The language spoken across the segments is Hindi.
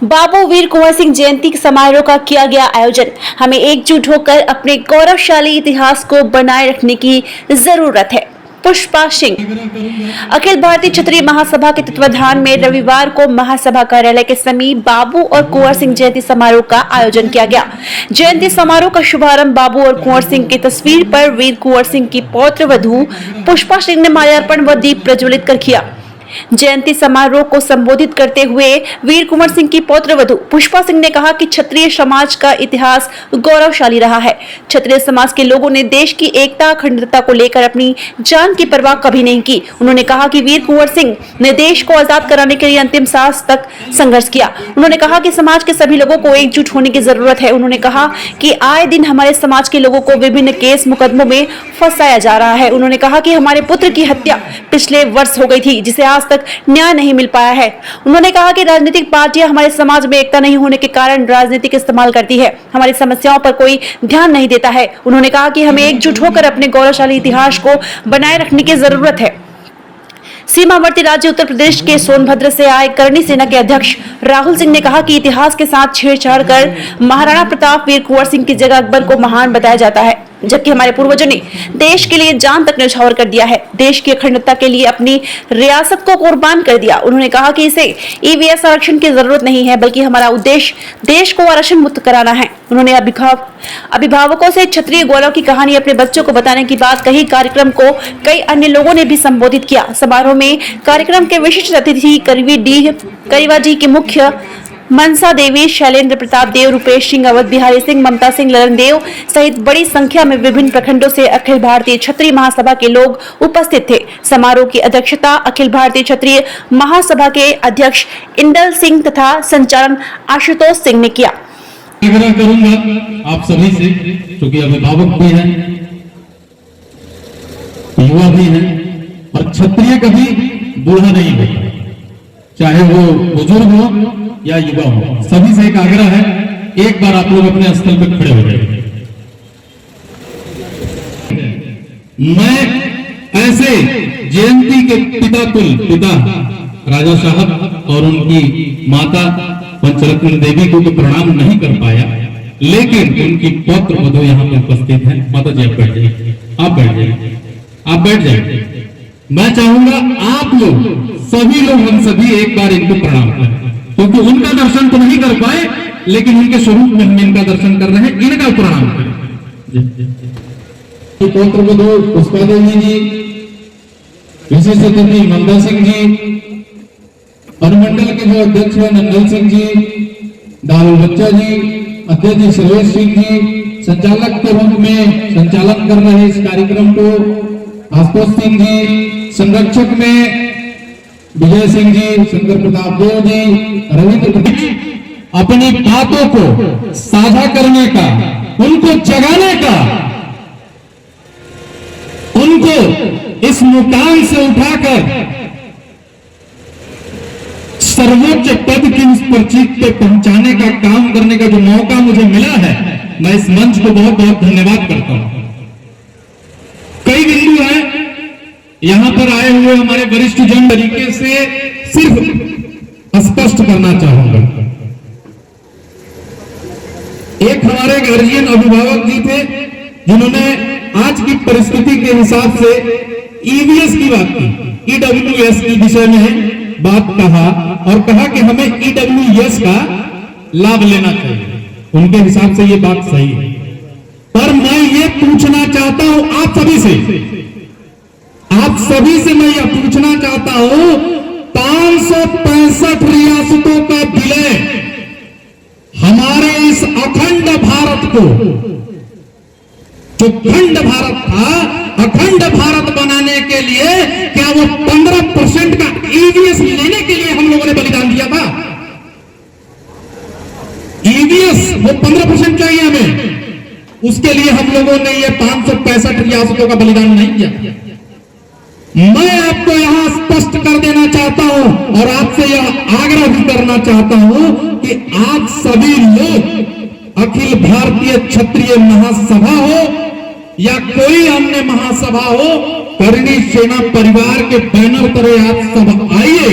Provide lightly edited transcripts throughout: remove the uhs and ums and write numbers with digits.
बाबू वीर कुंवर सिंह जयंती समारोह का किया गया आयोजन। हमें एकजुट होकर अपने गौरवशाली इतिहास को बनाए रखने की जरूरत है। पुष्पा सिंह। अखिल भारतीय क्षत्रिय महासभा के तत्वाधान में रविवार को महासभा कार्यालय के समीप बाबू और कुंवर सिंह जयंती समारोह का आयोजन किया गया। जयंती समारोह का शुभारंभ बाबू और कुंवर सिंह की तस्वीर पर वीर कुंवर सिंह की पौत्र वधू पुष्पा सिंह ने माल्यार्पण व दीप प्रज्वलित कर किया। जयंती समारोह को संबोधित करते हुए वीर कुंवर सिंह की पौत्र वधू पुष्पा सिंह ने कहा कि क्षत्रिय समाज का इतिहास गौरवशाली रहा है। क्षत्रिय समाज के लोगों ने देश की एकता अखंडता को लेकर अपनी जान की परवाह कभी नहीं की। उन्होंने कहा कि वीर कुंवर सिंह ने देश को आजाद कराने के लिए अंतिम सांस तक संघर्ष किया। उन्होंने कहा कि समाज के सभी लोगों को एकजुट होने की जरूरत है। उन्होंने कहा कि आए दिन हमारे समाज के लोगों को विभिन्न केस मुकदमों में फंसाया जा रहा है। उन्होंने कहा कि हमारे पुत्र की हत्या पिछले वर्ष हो गई थी, जिसे आज तक न्याय नहीं मिल पाया है। उन्होंने कहा कि राजनीतिक पार्टियां हमारे समाज में एकता नहीं होने के कारण राजनीतिक इस्तेमाल करती है, हमारी समस्याओं पर कोई ध्यान नहीं देता है। उन्होंने कहा कि हमें एकजुट होकर अपने गौरवशाली इतिहास को बनाए रखने की जरूरत है। सीमावर्ती राज्य उत्तर प्रदेश के सोनभद्र से आए करणी सेना के अध्यक्ष राहुल सिंह ने कहा कि इतिहास के साथ छेड़छाड़ कर महाराणा प्रताप वीर कुंवर सिंह की जगह अकबर को महान बताया जाता है, जबकि हमारे पूर्वजों ने देश के लिए जान तक न्यौछावर कर दिया है, देश की अखंडता के लिए अपनी रियासत को कुर्बान कर दिया। उन्होंने कहा कि इसे ईवीएस आरक्षण की जरूरत नहीं है, बल्कि हमारा उद्देश्य देश को आरक्षण मुक्त कराना है। उन्होंने अभिभावकों से क्षत्रिय गौरव की कहानी अपने बच्चों को बताने की बात कही। कार्यक्रम को कई अन्य लोगों ने भी संबोधित किया। समारोह में कार्यक्रम के विशिष्ट अतिथि करीवा जी की मुख्य मनसा देवी, शैलेंद्र प्रताप देव, रुपेश सिंह, अवध बिहारी सिंह, ममता सिंह, ललन देव सहित बड़ी संख्या में विभिन्न प्रखंडों से अखिल भारतीय क्षत्रिय महासभा के लोग उपस्थित थे। समारोह की अध्यक्षता अखिल भारतीय क्षत्रिय महासभा के अध्यक्ष इंदल सिंह तथा संचालन आशुतोष सिंह ने किया। करूंगा आप सभी से, क्योंकि अभिभावक भी हैं, युवा भी हैं, और क्षत्रिय कभी बूढ़ा नहीं होता, चाहे वो बुजुर्ग हो या युवा हो। सभी से एक आग्रह है, एक बार आप लोग अपने स्थल पर खड़े हो जाए। मैं ऐसे जयंती के पिता राजा साहब और उनकी माता पंचरत्न देवी को तो प्रणाम नहीं कर पाया, लेकिन उनकी पौत्र वधू यहाँ पर उपस्थित है। माता जी आप बैठ जाइए, आप बैठ जाइए, आप बैठ जाइए। मैं चाहूंगा आप लोग सभी लोग, हम सभी एक बार इनको प्रणाम करें, क्योंकि उनका दर्शन तो नहीं कर पाए, लेकिन उनके स्वरूप में हम इनका दर्शन कर रहे हैं, इनका प्रणाम करें। पौत्र वधू पुष्पा देवी जी, विशेष अतिथि ममता सिंह जी, अनुमंडल के जो अध्यक्ष है नंदल सिंह जी, दारुल बच्चा जी, अध्यक्ष सर्वेश सिंह जी, संचालक के रूप में संचालन कर रहे इस कार्यक्रम को आशुतोष सिंह जी, संरक्षक में विजय सिंह जी, शंकर प्रताप देव जी, रविंद्र अपनी बातों को साझा करने का, उनको जगाने का, उनको इस मुकाम से उठाकर सर्वोच्च पद की उस प्रतीक पे पहुंचाने का काम करने का जो मौका मुझे मिला है, मैं इस मंच को बहुत बहुत धन्यवाद करता हूं। कई बिंदु हैं यहां पर आए हुए हमारे वरिष्ठ जन तरीके से सिर्फ स्पष्ट करना चाहूंगा। एक हमारे गार्जियन अभिभावक जी थे, जिन्होंने आज की परिस्थिति के हिसाब से ईवीएस की बात की, ईडब्ल्यूएस के विषय में बात कहा और कहा कि हमें ईडब्ल्यूएस का लाभ लेना चाहिए। उनके हिसाब से ये बात सही है, पर मैं ये पूछना चाहता हूं आप सभी से मैं यह पूछना चाहता हूं, 565 रियासतों का विलय हमारे इस अखंड भारत को, जो खंड भारत था, अखंड भारत बनाने के लिए क्या वो 15% का ईवीएस लेने के लिए हम लोगों ने बलिदान दिया था? ईवीएस वो 15% चाहिए हमें, उसके लिए हम लोगों ने ये 565 रियासतों का बलिदान नहीं किया। मैं आपको यहां स्पष्ट कर देना चाहता हूं और आपसे यह आग्रह भी करना चाहता हूं कि आप सभी लोग अखिल भारतीय क्षत्रिय महासभा हो या कोई अन्य महासभा हो, करणी सेना परिवार के बैनर तले आप सब आइए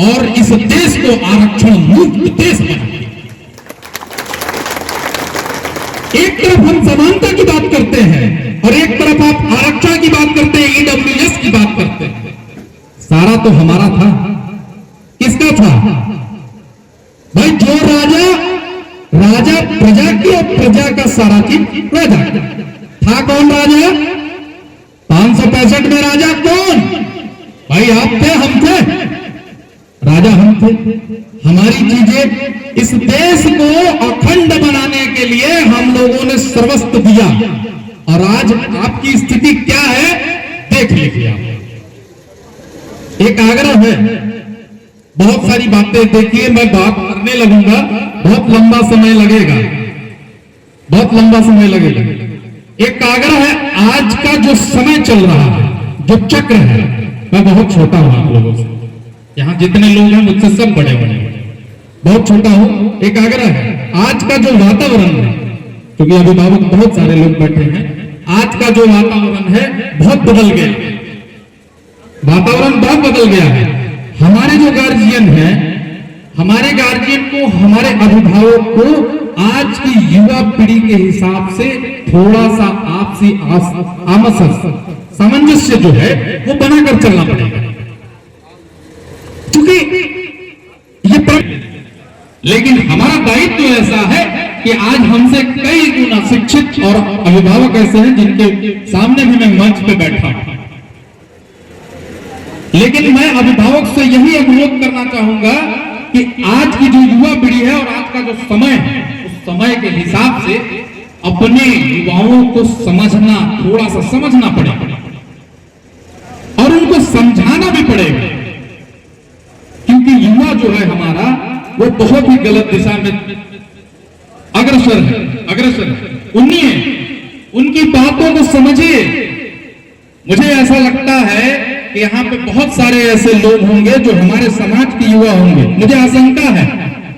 और इस देश को आरक्षण मुक्त देश बनाएंगे। एक तरफ हम समानता की बात करते हैं और एक तरफ आप आरक्षण की बात करते हैं, ईडब्ल्यूएस की बात करते हैं। सारा तो हमारा था, किसका था भाई? जो राजा प्रजा की और प्रजा का सारा की प्रजा था। कौन राजा? 565 में राजा कौन? भाई आप थे, हम थे, राजा हम थे। हमारी चीजें, इस देश को अखंड बनाने के लिए हम लोगों ने सर्वस्व दिया और आज आपकी स्थिति क्या है देख लीजिए आप। एक आग्रह है, बहुत सारी बातें देखिए, मैं बात करने लगूंगा, बहुत लंबा समय लगेगा, बहुत लंबा समय लगेगा। एक आग्रह है, आज का जो समय चल रहा है, जो चक्र है, मैं बहुत छोटा हूं आप लोगों से, यहां जितने लोग हैं मुझसे सब बड़े बड़े, बहुत छोटा हूं। एक आग्रह है, आज का जो वातावरण है, क्योंकि अभिभावक बहुत सारे लोग बैठे हैं, आज का जो वातावरण है बहुत बदल गया, वातावरण बहुत बदल गया है। हमारे जो गार्जियन हैं, हमारे गार्जियन को, हमारे अभिभावक को आज की युवा पीढ़ी के हिसाब से थोड़ा सा आपसी सामंजस्य जो है वो बनाकर चलना पड़ेगा, क्योंकि ये लेकिन हमारा दायित्व तो ऐसा है कि आज हमसे कई गुना शिक्षित और अभिभावक ऐसे हैं जिनके सामने भी मैं मंच पे बैठा हूं, लेकिन मैं अभिभावक से यही अनुरोध करना चाहूंगा कि आज की जो युवा पीढ़ी है और आज का जो समय है, उस समय के हिसाब से अपने युवाओं को समझना, थोड़ा सा समझना पड़ेगा और उनको समझाना भी पड़ेगा, क्योंकि युवा जो है हमारा वो बहुत ही गलत दिशा में अग्रसर है। उनकी बातों को समझिए। मुझे ऐसा लगता है कि यहाँ पे बहुत सारे ऐसे लोग होंगे जो हमारे समाज के युवा होंगे, मुझे आशंका है,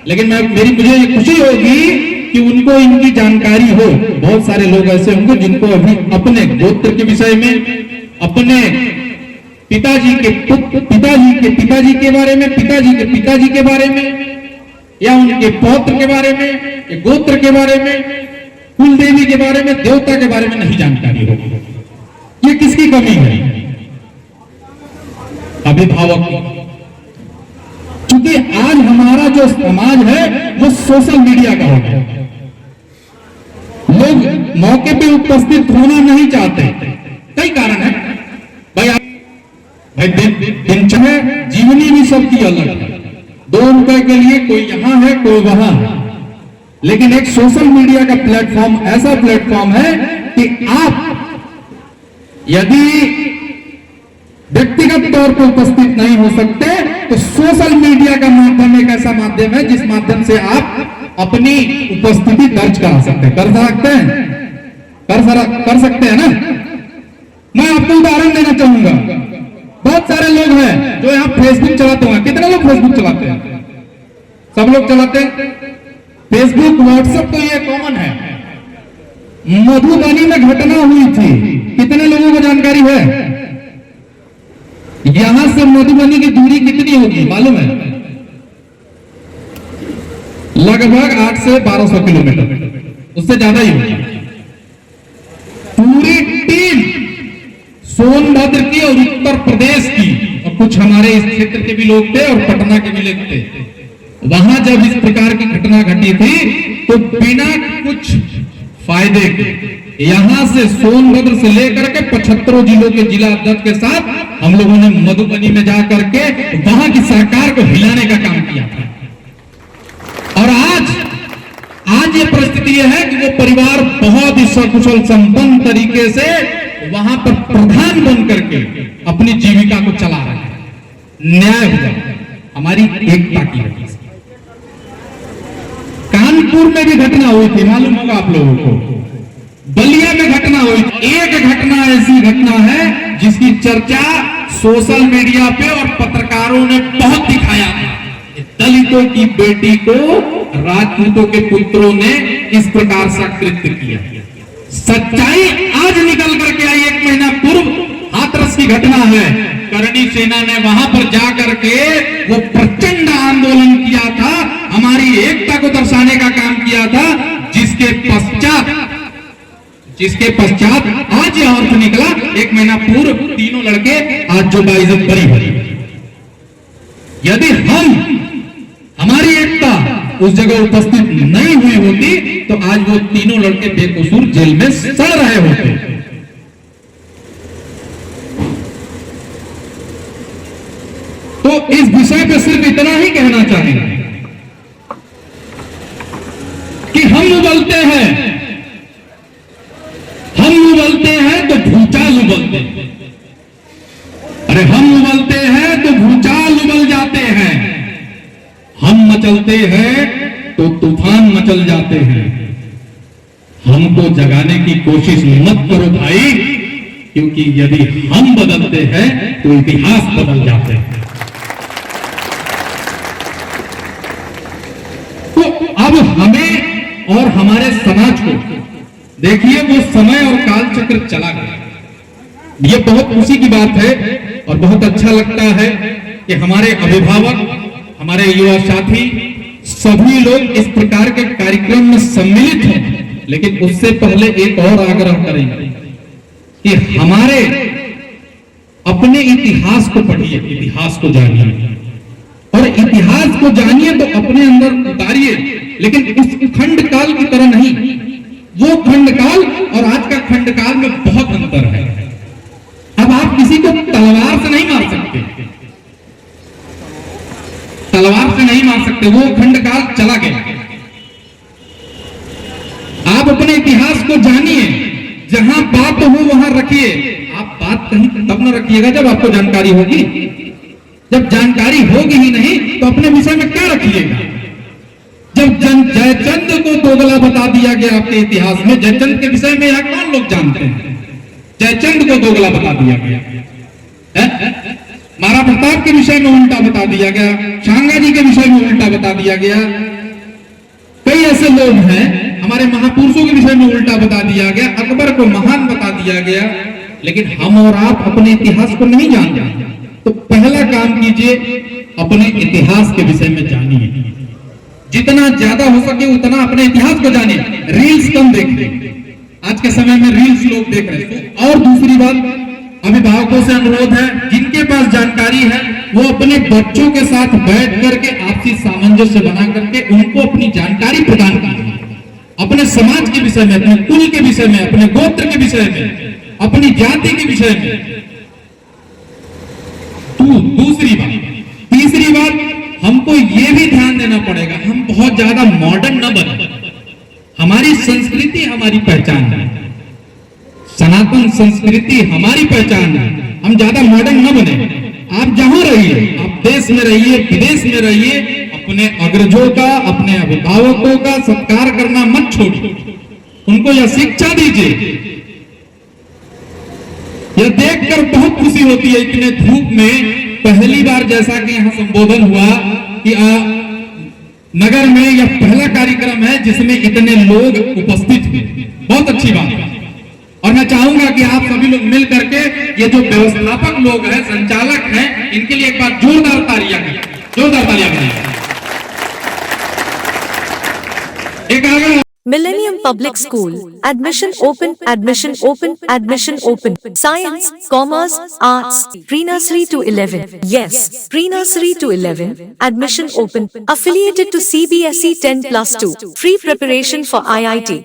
लेकिन मुझे ये खुशी होगी कि उनको इनकी जानकारी हो। बहुत सारे लोग ऐसे होंगे जिनको अभी अपने गोत्र के विषय में, अपने पिताजी के पिताजी के बारे में, पिताजी के पिताजी के बारे में, या उनके पौत्र के बारे में, या गोत्र के बारे में, कुल देवी के बारे में, देवता के बारे में नहीं जानकारी होगी। ये किसकी कमी है? अभिभावक की। क्योंकि आज हमारा जो समाज है वो सोशल मीडिया का हो गया, लोग मौके पे उपस्थित होना नहीं चाहते, कई कारण है भाई दिनचर्या जीवनी भी सबकी अलग है, 2 रुपए के लिए कोई यहां है कोई वहां है, लेकिन एक सोशल मीडिया का प्लेटफॉर्म ऐसा प्लेटफॉर्म है कि आप यदि व्यक्तिगत तौर पर उपस्थित नहीं हो सकते तो सोशल मीडिया का माध्यम एक ऐसा माध्यम है जिस माध्यम से आप अपनी उपस्थिति दर्ज करा सकते हैं, कर सकते हैं ना। मैं आपको उदाहरण देना चाहूंगा, बहुत सारे लोग हैं जो यहाँ फेसबुक चलाते हैं। कितने लोग फेसबुक चलाते हैं? सब लोग चलाते हैं फेसबुक, व्हाट्सएप, तो ये कॉमन है। मधुबनी में घटना हुई थी, कितने लोगों को जानकारी है? यहां से मधुबनी की दूरी कितनी होगी मालूम है? लगभग 8 से 1200 किलोमीटर, उससे ज्यादा ही होगी। पूरी टीम सोनभद्र की और उत्तर प्रदेश की और कुछ हमारे इस क्षेत्र के भी लोग थे और पटना के भी लोग थे। वहां जब इस प्रकार की घटना घटी थी तो बिना कुछ फायदे के यहां से सोनभद्र से लेकर के 75 जिलों के जिला अध्यक्ष के साथ हम लोगों ने मधुबनी में जाकर के वहां की सरकार को हिलाने का काम किया था। और आज ये परिस्थिति है कि वो परिवार बहुत ही सकुशल संपन्न तरीके से वहां पर प्रधान बन करके अपनी जीविका को चला रहे हैं। न्याय हो जाए, हमारी एकता की वजह से। कानपुर में भी घटना हुई थी, मालूम होगा आप लोगों को। बलिया में घटना हुई थी। एक घटना ऐसी घटना है जिसकी चर्चा सोशल मीडिया पे और पत्रकारों ने बहुत दिखाया था। दलितों की बेटी को राजपूतों के पुत्रों ने इस प्रकार से कृत्य किया। सच्चाई आज निकल करके आई। 1 महीना पूर्व हाथरस की घटना है, करणी सेना ने वहां पर जा करके वो प्रचंड आंदोलन किया था, हमारी एकता को दर्शाने का काम किया था, जिसके पश्चात आज यह अर्थ निकला 1 महीना पूर्व तीनों लड़के आज जो बाइज्जत बरी भरी। यदि हमारी एकता उस जगह उपस्थित नहीं हुई होती तो आज वो तीनों लड़के बेकसूर जेल में सड़ रहे होते। तो इस विषय पे सिर्फ इतना ही कहना चाहेंगे कि हम उबलते हैं तो भूचाल उबलते हैं। अरे हम उबलते हैं तो भूचाल उबल जाते हैं, हम मचलते हैं तो तूफान मचल जाते हैं। हमको जगाने की कोशिश मत करो भाई, क्योंकि यदि हम बदलते हैं तो इतिहास बदल जाते हैं। तो अब हमें और हमारे समाज को देखिए, वो समय और काल चक्र चला गया। ये बहुत खुशी की बात है और बहुत अच्छा लगता है कि हमारे अभिभावक, हमारे युवा साथी सभी लोग इस प्रकार के कार्यक्रम में सम्मिलित हैं। लेकिन उससे पहले एक और आग्रह करेंगे कि हमारे अपने इतिहास को पढ़िए, इतिहास को जानिए, और इतिहास को जानिए तो अपने अंदर उतारिए, लेकिन उस खंड काल की तरह नहीं। वो खंड काल और आज का खंड काल में बहुत अंतर है। अब आप किसी को तलवार से नहीं मार सकते, तलवार से नहीं मार सकते, वो खंड काल चला गया। आप अपने इतिहास को जानिए, जहां बात हो वहां रखिए। आप बात कहीं तब न रखिएगा जब आपको जानकारी होगी। जब जानकारी होगी ही नहीं तो अपने विषय में क्या रखिएगा। जब जयचंद को दोगला बता दिया गया आपके इतिहास में, जयचंद के विषय में यहां कौन लोग जानते हैं? जयचंद को दोगला बता दिया गया, महाराणा प्रताप के विषय में उल्टा बता दिया गया, शांगा जी के विषय में उल्टा बता दिया गया। कई ऐसे लोग हैं, हमारे महापुरुषों के विषय में उल्टा बता दिया गया, अकबर को महान बता दिया गया, लेकिन हम और आप अपने इतिहास को नहीं जानते। तो पहला काम कीजिए, अपने इतिहास के विषय में जानिए। जितना ज्यादा हो सके उतना अपने इतिहास को जानिए। रील्स कम देखिए, आज के समय में रील्स लोग देख रहे हैं। और दूसरी बात, अभिभावकों से अनुरोध है, जिनके पास जानकारी है वो अपने बच्चों के साथ बैठ करके आपसी सामंजस्य बना करके उनको अपनी जानकारी प्रदान कीजिए। अपने समाज के विषय में, अपने कुल के विषय में, अपने गोत्र के विषय में, अपनी जाति के विषय में। दूसरी बात, तीसरी बात, हमको ये भी ध्यान देना पड़ेगा, हम बहुत ज्यादा मॉडर्न न बने। हमारी संस्कृति हमारी पहचान है, सनातन संस्कृति हमारी पहचान है। हम ज्यादा मॉडर्न न बने। आप जहां रहिए, आप देश में रहिए, विदेश में रहिए, अपने अग्रजों का, अपने अभिभावकों का सत्कार करना मत छोड़िए, उनको यह शिक्षा दीजिए। यह देखकर बहुत खुशी होती है, इतने धूप में पहली बार जैसा कि यहाँ संबोधन हुआ कि नगर में यह पहला कार्यक्रम है जिसमें इतने लोग उपस्थित हुए। बहुत अच्छी बात है। और मैं चाहूंगा कि आप सभी लोग मिल करके ये जो व्यवस्थापक लोग हैं, संचालक हैं, इनके लिए एक बार जोरदार तालियां करें, जोरदार तालियां करें। एक आगे Millennium Public School. Admission open, admission open, admission open. Science, Commerce, Arts. Pre-nursery to 11. Yes, pre-nursery to 11. Admission open. Affiliated to CBSE 10+2. Free preparation for IIT,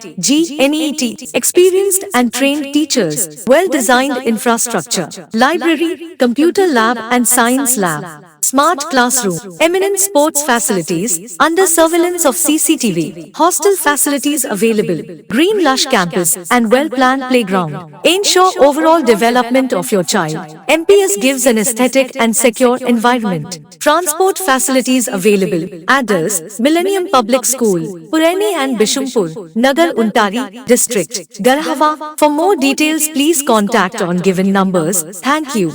NEET. Experienced and trained teachers. Well-designed infrastructure. Library, computer lab and science lab. Smart classroom. Eminent sports facilities. Under surveillance of CCTV. Hostel facilities available. Green lush campus and well-planned playground. Ensure overall development of your child. MPS gives an aesthetic and secure environment. Transport facilities available. Address, Millennium Public School, Purani and Bishumpur, Nagar Untari, District, Garhava. For more details please contact on given numbers. Thank you.